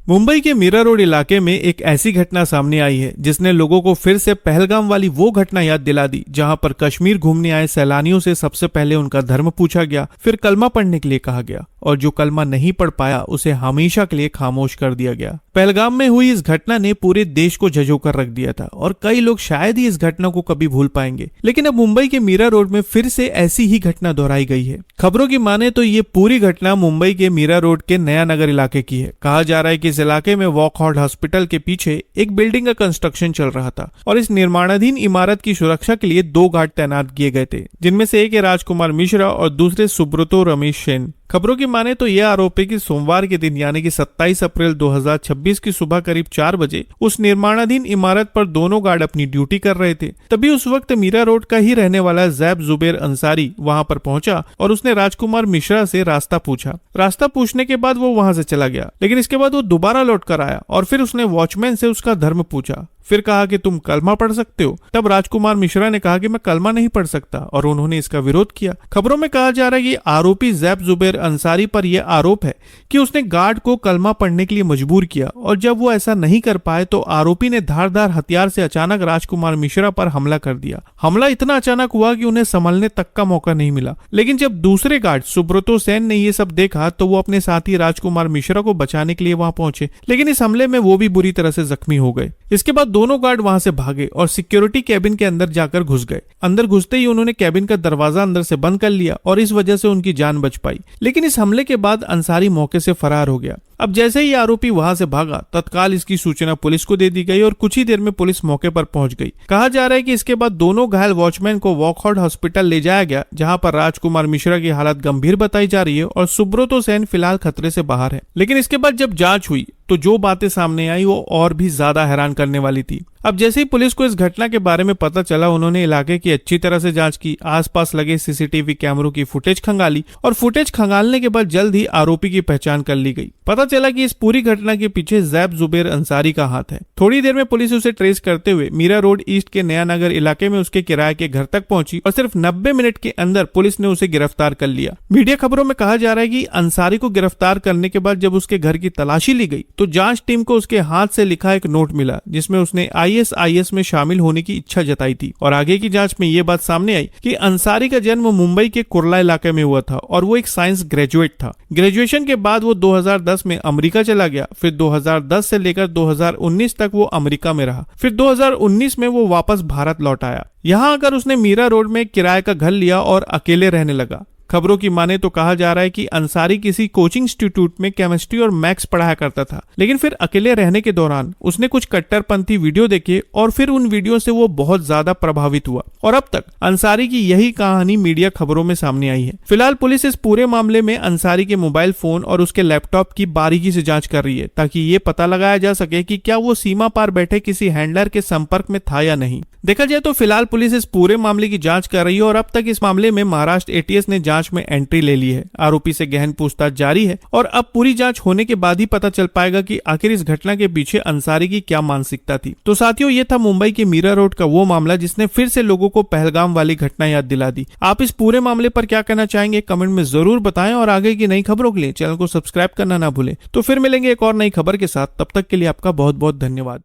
मुंबई के मीरा रोड इलाके में एक ऐसी घटना सामने आई है जिसने लोगों को फिर से पहलगाम वाली वो घटना याद दिला दी जहां पर कश्मीर घूमने आए सैलानियों से सबसे पहले उनका धर्म पूछा गया, फिर कलमा पढ़ने के लिए कहा गया और जो कलमा नहीं पढ़ पाया उसे हमेशा के लिए खामोश कर दिया गया। पहलगाम में हुई इस घटना ने पूरे देश को झंझोकर रख दिया था और कई लोग शायद ही इस घटना को कभी भूल पाएंगे, लेकिन अब मुंबई के मीरा रोड में फिर से ऐसी ही घटना दोहराई गई है। खबरों की माने तो ये पूरी घटना मुंबई के मीरा रोड के नया नगर इलाके की है। कहा जा रहा है कि इस इलाके में वॉकहार्ट हॉस्पिटल के पीछे एक बिल्डिंग का कंस्ट्रक्शन चल रहा था और इस निर्माणाधीन इमारत की सुरक्षा के लिए 2 गार्ड तैनात किए गए थे, जिनमें से एक है राजकुमार मिश्रा और दूसरे सुब्रतो रमेश सेन। खबरों की माने तो यह आरोप है कि सोमवार के दिन यानी कि 27 अप्रैल 2026 की सुबह करीब 4 बजे उस निर्माणाधीन इमारत पर दोनों गार्ड अपनी ड्यूटी कर रहे थे। तभी उस वक्त मीरा रोड का ही रहने वाला जैब जुबेर अंसारी वहां पर पहुंचा और उसने राजकुमार मिश्रा से रास्ता पूछा। रास्ता पूछने के बाद वो वहां से चला गया, लेकिन इसके बाद वो दोबारा लौट कर आया और फिर उसने वॉचमैन से उसका धर्म पूछा। फिर कहा कि तुम कलमा पढ़ सकते हो। तब राजकुमार मिश्रा ने कहा कि मैं कलमा नहीं पढ़ सकता और उन्होंने इसका विरोध किया। खबरों में कहा जा रहा है कि आरोपी जैब जुबेर अंसारी पर यह आरोप है कि उसने गार्ड को कलमा पढ़ने के लिए मजबूर किया और जब वो ऐसा नहीं कर पाए तो आरोपी ने धारदार हथियार से अचानक राजकुमार मिश्रा पर हमला कर दिया। हमला इतना अचानक हुआ कि उन्हें संभलने तक का मौका नहीं मिला, लेकिन जब दूसरे गार्ड सुब्रतो सेन ने ये सब देखा तो वो अपने साथी राजकुमार मिश्रा को बचाने के लिए वहां पहुंचे, लेकिन इस हमले में वो भी बुरी तरह से जख्मी हो गए। इसके बाद दोनों गार्ड वहां से भागे और सिक्योरिटी कैबिन के अंदर जाकर घुस गए। अंदर घुसते ही उन्होंने कैबिन का दरवाजा अंदर से बंद कर लिया और इस वजह से उनकी जान बच पाई, लेकिन इस हमले के बाद अंसारी मौके से फरार हो गया। अब जैसे ही आरोपी वहां से भागा, तत्काल इसकी सूचना पुलिस को दे दी गई और कुछ ही देर में पुलिस मौके पर पहुंच गई। कहा जा रहा है कि इसके बाद दोनों घायल वॉचमैन को वॉकहार्ट हॉस्पिटल ले जाया गया, जहां पर राजकुमार मिश्रा की हालत गंभीर बताई जा रही है और सुब्रतो सेन फिलहाल खतरे से बाहर है। लेकिन इसके बाद जब जांच हुई तो जो बातें सामने आई वो और भी ज्यादा हैरान करने वाली थी। अब जैसे ही पुलिस को इस घटना के बारे में पता चला, उन्होंने इलाके की अच्छी तरह से जांच की, आसपास लगे सीसीटीवी कैमरों की फुटेज खंगाली और फुटेज खंगालने के बाद जल्द ही आरोपी की पहचान कर ली गई। पता चला कि इस पूरी घटना के पीछे जैब जुबेर अंसारी का हाथ है। थोड़ी देर में पुलिस उसे ट्रेस करते हुए मीरा रोड ईस्ट के नया नगर इलाके में उसके किराए के घर तक पहुंची और सिर्फ 90 मिनट के अंदर पुलिस ने उसे गिरफ्तार कर लिया। मीडिया खबरों में कहा जा रहा है कि अंसारी को गिरफ्तार करने के बाद जब उसके घर की तलाशी ली गई तो जांच टीम को उसके हाथ से लिखा एक नोट मिला, जिसमें उसने ISIS में शामिल होने की इच्छा जताई थी। और आगे की जांच में यह बात सामने आई कि अंसारी का जन्म मुंबई के कुर्ला इलाके में हुआ था और वो एक साइंस ग्रेजुएट था। ग्रेजुएशन के बाद वो 2010 में अमेरिका चला गया, फिर 2010 से लेकर 2019 तक वो अमेरिका में रहा, फिर 2019 में वो वापस भारत लौट आया। यहाँ आकर उसने मीरा रोड में किराए का घर लिया और अकेले रहने लगा। खबरों की माने तो कहा जा रहा है कि अंसारी किसी कोचिंग इंस्टीट्यूट में केमिस्ट्री और मैथ्स पढ़ाया करता था, लेकिन फिर अकेले रहने के दौरान उसने कुछ कट्टरपंथी वीडियो देखे और फिर उन वीडियो से वो बहुत ज्यादा प्रभावित हुआ और अब तक अंसारी की यही कहानी मीडिया खबरों में सामने आई है। फिलहाल पुलिस इस पूरे मामले में अंसारी के मोबाइल फोन और उसके लैपटॉप की बारीकी से जांच कर रही है ताकि ये पता लगाया जा सके कि क्या वो सीमा पार बैठे किसी हैंडलर के संपर्क में था या नहीं। देखा जाए तो फिलहाल पुलिस इस पूरे मामले की जांच कर रही है और अब तक इस मामले में महाराष्ट्र ATS ने जांच में एंट्री ले ली है। आरोपी से गहन पूछताछ जारी है और अब पूरी जांच होने के बाद ही पता चल पाएगा कि आखिर इस घटना के पीछे अंसारी की क्या मानसिकता थी। तो साथियों, ये था मुंबई के मीरा रोड का वो मामला जिसने फिर से लोगों को पहलगाम वाली घटना याद दिला दी। आप इस पूरे मामले पर क्या कहना चाहेंगे कमेंट में जरूर बताएं और आगे की नई खबरों के लिए चैनल को सब्सक्राइब करना ना भूलें। तो फिर मिलेंगे एक और नई खबर के साथ, तब तक के लिए आपका बहुत बहुत धन्यवाद।